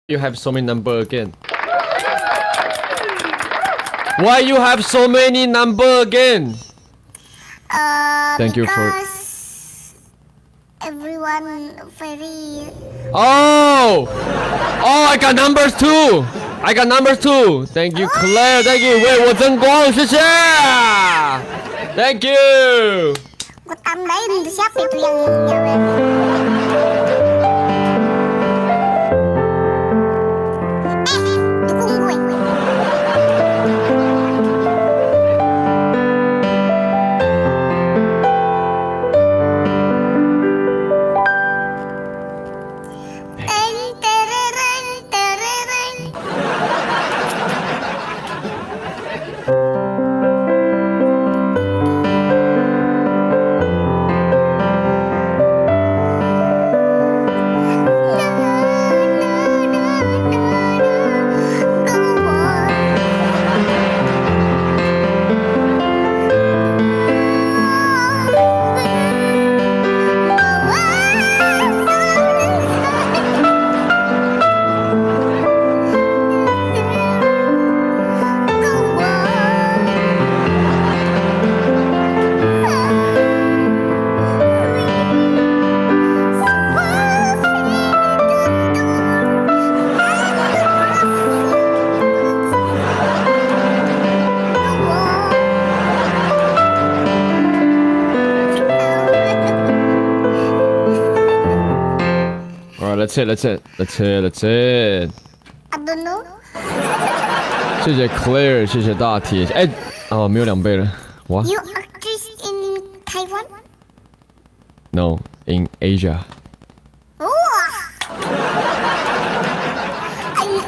You have so many number again. Why you have so many number again? Thank you for everyone very. Oh, I got numbers too. I got numbers too. Thank you, Claire. Thank you. 为我争光，谢谢。Thank you. Gue tambahin siapa itu yang jawab? Dukung gue. Let's it. I don't know. 谢谢 Claire， 谢谢大铁。哎，哦，没有2倍了。What? You actress in Taiwan? No, in Asia.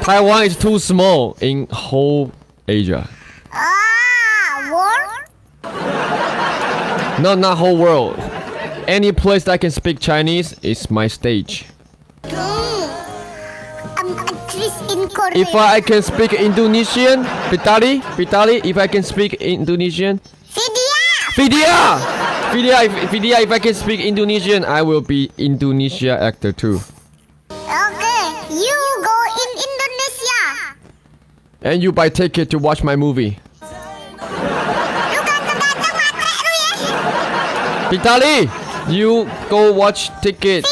Taiwan is too small in whole Asia. World? No, not whole world. Any place that I can speak Chinese is my stage. I'm actress in Korea. If I can speak Indonesian, Vitali, if I can speak Indonesian. Vidya, if I can speak Indonesian, I will be Indonesia actor too. Okay, you go in Indonesia. And you buy ticket to watch my movie. Vitali, you go watch ticket.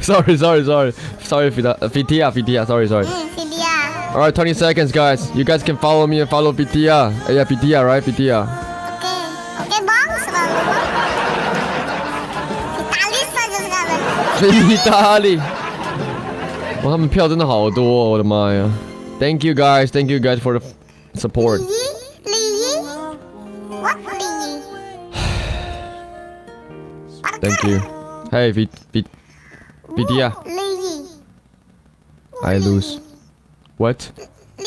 Sorry, Vidya, sorry. Vidya. Alright, 20 seconds, guys. You guys can follow me and follow Vidya. Yeah, Vidya, right? Vidya. Oke bang, selalu Vitalis saja sekarang. Vitali. 哇，他们票真的好多哦，我的妈呀 ！Thank you guys for the support. Li? What Li? Thank you. Hey, Vidya. Li. I lose. What? Li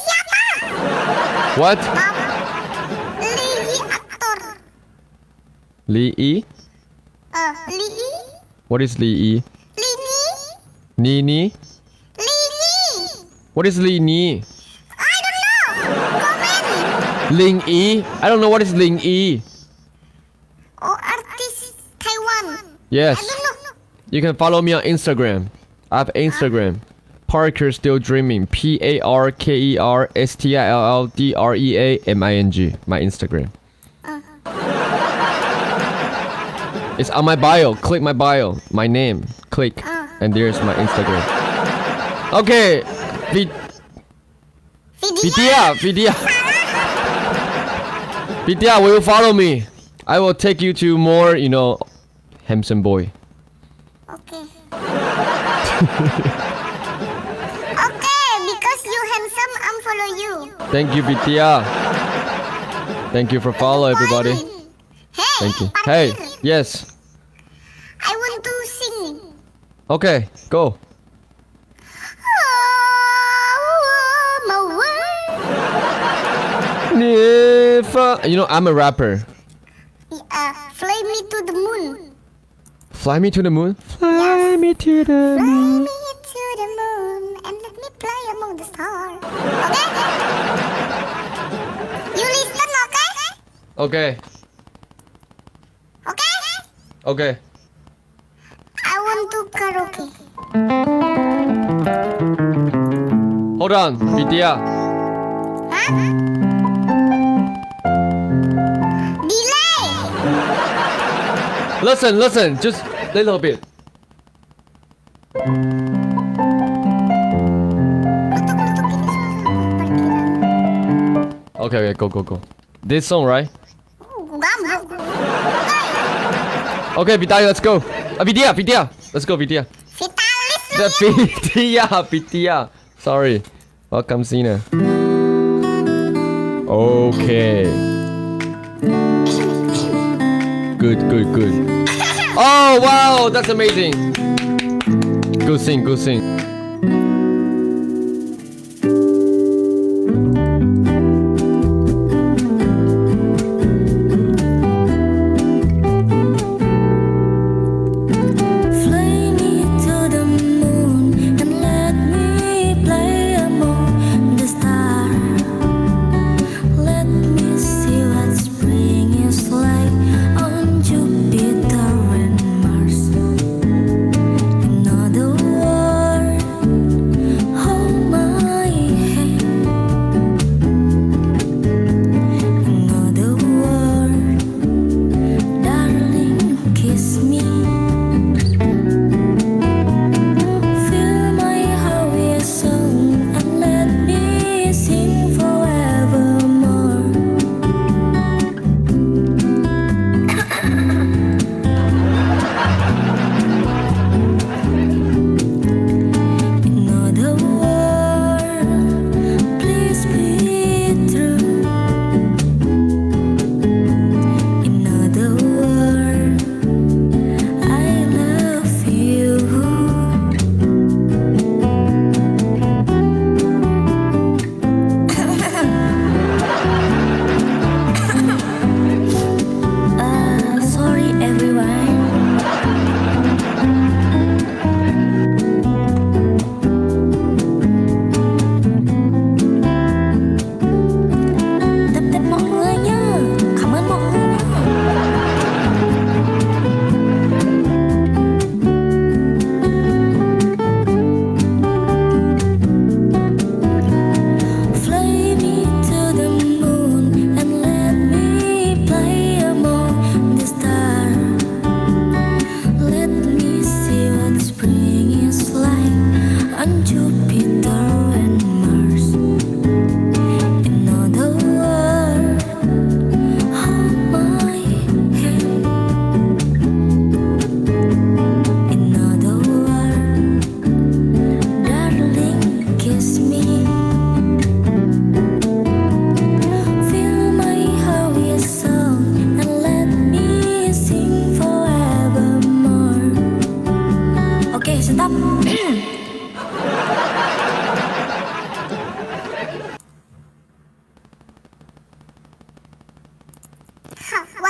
siapa? What? Li aktor. Li Yi? Li. What is Li Yi? Lini. Nini? Lini. What is Li Ni? I don't know. Comment. Ling Yi? I don't know what is Ling Yi. Oh, artis Taiwan. Yes. I don't know. You can follow me on Instagram. I have Instagram. Parker Still Dreaming. ParkerStillDreaming. My Instagram. It's on my bio. Click my bio. My name. Click. And there's my Instagram. Okay. Vidya, will you follow me? I will take you to more, handsome boy. Okay. Okay, because you handsome, I'm follow you. Thank you, Vidya. Thank you for follow, everybody. Hey, Thank you. Parker. Hey, yes. I want to sing. Okay, go. I'm a rapper. Fly me to the moon. Fly me to the moon? Fly me to the Fly moon. me to the moon and let me play among the stars. Okay? You listen, okay? Okay. Okay. I want to karaoke. Hold on, Vidya. Huh? Delay. Listen, just a little bit. Lutuk-lutuk ini suara parkiran. Okay, go. This song, right? Gambuk. Okay, Vidya, let's go. Vidya, let's go, Vidya. Vitalis. Vidya. Sorry. Welcome, Sina. Okay. Good. Oh, wow, that's amazing. Good sing.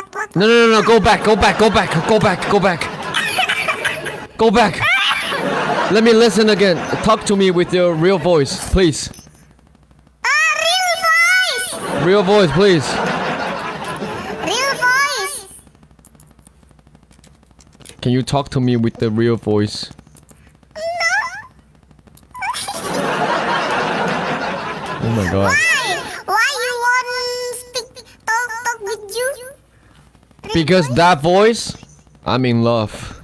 What? No. Go back. Let me listen again. Talk to me with your real voice, please. Real voice. Real voice, please. Real voice. Can you talk to me with the real voice? Oh my god. Why you want talk with you? Because that voice, I'm in love.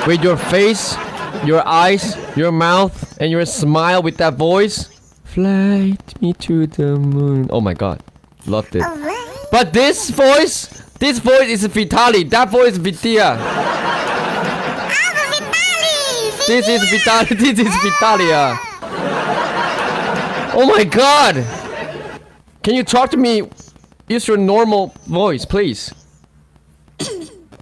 With your face, your eyes, your mouth, and your smile with that voice. Fly me to the moon. Oh my god. Loved it. Alright. But this voice is Vitali. That voice is Vidya. Vitali. This is Vitalia. Oh my god. Can you talk to me? Use your normal voice, please.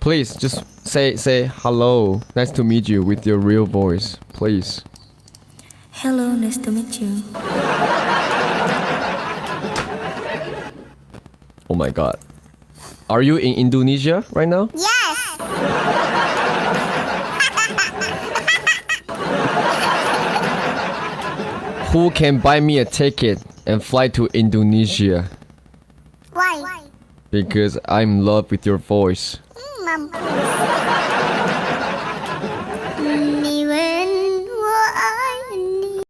Please, just say hello. Nice to meet you with your real voice, please. Hello, nice to meet you. Oh my god. Are you in Indonesia right now? Yes. Who can buy me a ticket and fly to Indonesia? Why? Because I'm in love with your voice. mampus. 你问我爱你。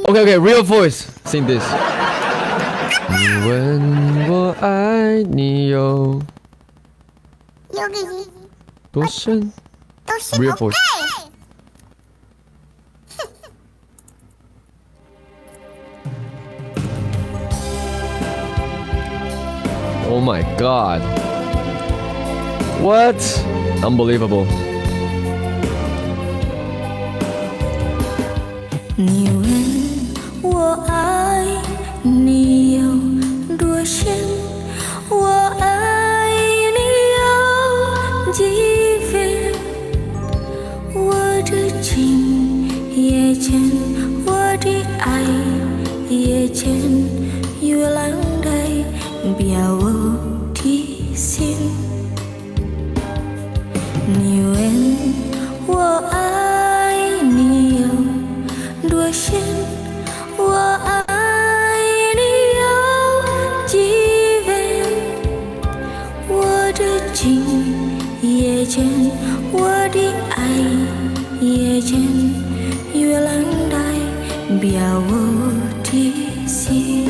Okay, real voice. Sing this. 你问我爱你有多深 ？Real voice. Oh my god. What? Unbelievable. 你问我爱你有多深，我爱你有几分，我的情也真，我的爱也真，月亮代表我的心。你问我爱你有多深，我爱你有几分，我的情也真，我的爱也真，月亮代表我的心。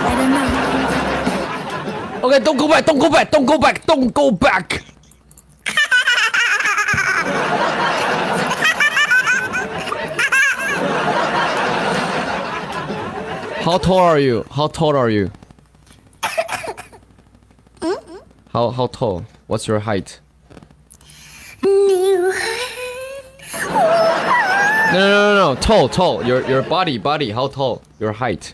I don't know. Okay, don't go back. Don't go back. Don't go back. Don't go back. How tall are you? How tall are you? How tall? What's your height? No. Tall. Your body. How tall? Your height.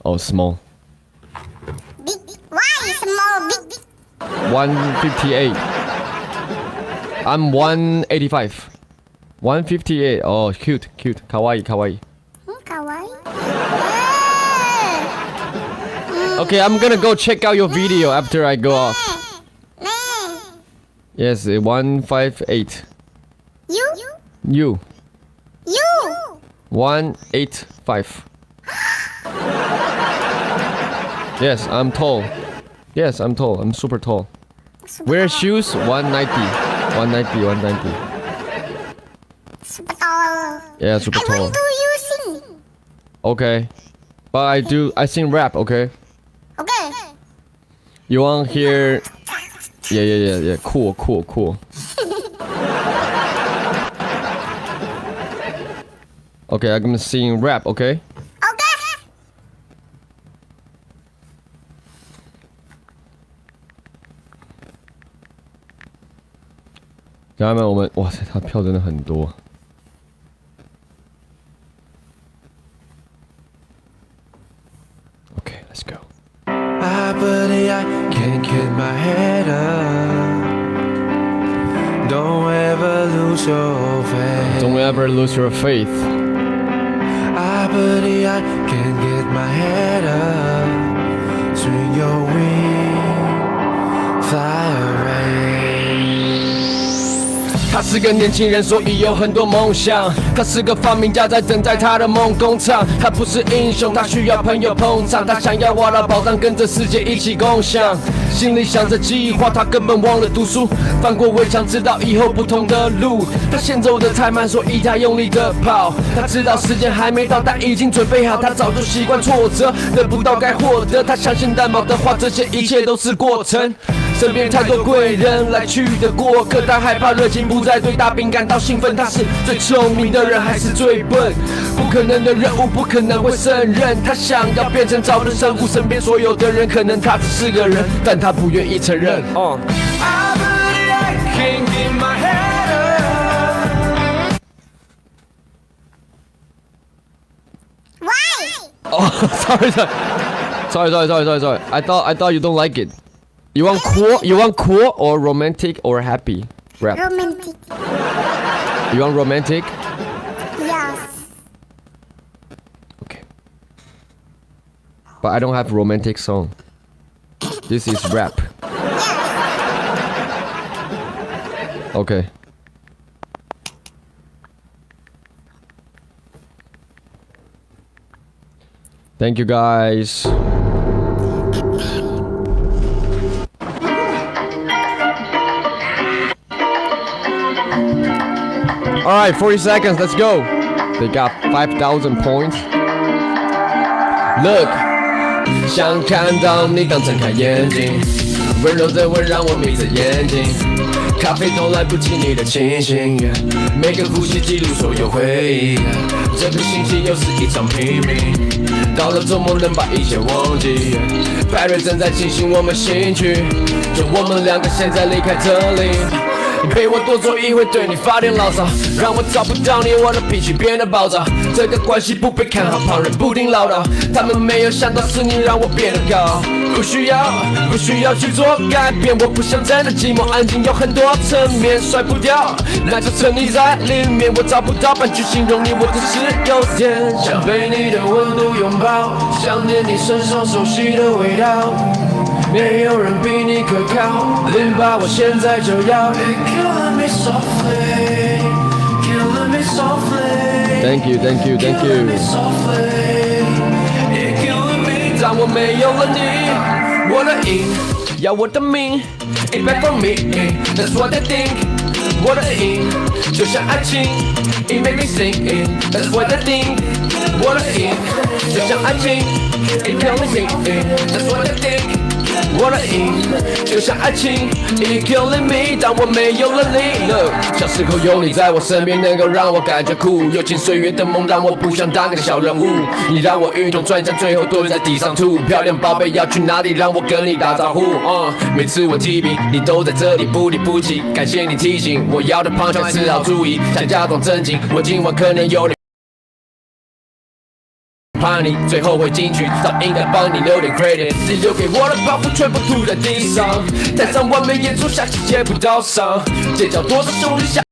Oh, small. Big. Why small? Big. 158. I'm 185. 158. Oh, cute. Kawaii. Kawaii. Okay, I'm gonna go check out your video after I go off. Yes, 158. You. You. 185. Yes, I'm tall. I'm super tall. Wear shoes 190. 190. Super tall. Yeah, super I tall. want to you sing. Okay. But I sing rap, okay? Okay. You want hear? Yeah. Cool. Okay, I'm gonna sing rap, okay? Okay. 家人们，我们哇塞，他票真的很多。Okay, let's go. But I can't get my head up. Don't ever lose your faith. Don't ever lose your faith. But I can't get my head up. Swing your wings, fly away. 他是个年轻人，所以有很多梦想。他是个发明家，在等待他的梦工厂。他不是英雄，他需要朋友捧场。他想要挖到宝藏，跟着世界一起共享。心里想着计划，他根本忘了读书。翻过围墙，知道以后不同的路。他先走得太慢，所以他用力的跑。他知道时间还没到，但已经准备好。他早就习惯挫折，得不到该获得。他相信蛋堡的话，这些一切都是过程。身边太多贵人来去的过客，他害怕热情不再对大饼感到兴奋。他是最聪明的人，还是最笨？不可能的任务，不可能会胜任。他想要变成超人，神乎身边所有的人，可能他只是个人，但他不愿意承认。I can't get my head up. Why? Oh, sorry. I thought you don't like it. You want cool? You want cool or romantic or happy rap? Romantic. You want romantic? Yes. Okay. But I don't have romantic song. This is rap. Okay. Thank you guys. Alright, 40 seconds, let's go. They got 5,000 points. Look, 想看到你刚睁开眼睛，温柔的吻让我眯着眼睛，咖啡豆来不及你的清醒，每个呼吸记录所有回忆，这个星期又是一场拼命，到了周末能把一切忘记，派对正在进行我们新曲，就我们两个现在离开这里。你陪我多走一回，对你发点牢骚，让我找不到你，我的脾气变得暴躁。这个关系不被看好，旁人不停唠叨，他们没有想到是你让我变得高。不需要去做改变，我不想真的寂寞安静，有很多层面甩不掉，那就沉溺在里面。我找不到半句形容你，我只是有点想被你的温度拥抱，想念你身上熟悉的味道。没有人比你可靠，淋巴我现在就要。Killing me softly, killing me softly. Thank you, thank you, thank you. Killing me, 当我没有了你，我的瘾要我的命 ，It back for me, that's what they think. 我的瘾就像爱情 ，It make me sing, that's what they think. 我的瘾就像爱情 ，It killing me, that's what they think. 我的瘾就像爱情 ，It killing me， 当我没有了你。Look， 小时候有你在我身边，能够让我感觉酷。友情岁月的梦让我不想当个小人物。你让我运动转向，最后蹲在地上吐。漂亮宝贝要去哪里？让我跟你打招呼。每次我提笔，你都在这里不离不弃。感谢你提醒，我要的胖小只好注意，想假装正经，我今晚可能有点。怕你最后会进去，早应该帮你留点 credit。你留给我的包袱全部吐在地上，台上完美演出，下期接不到上，这叫多少兄弟下。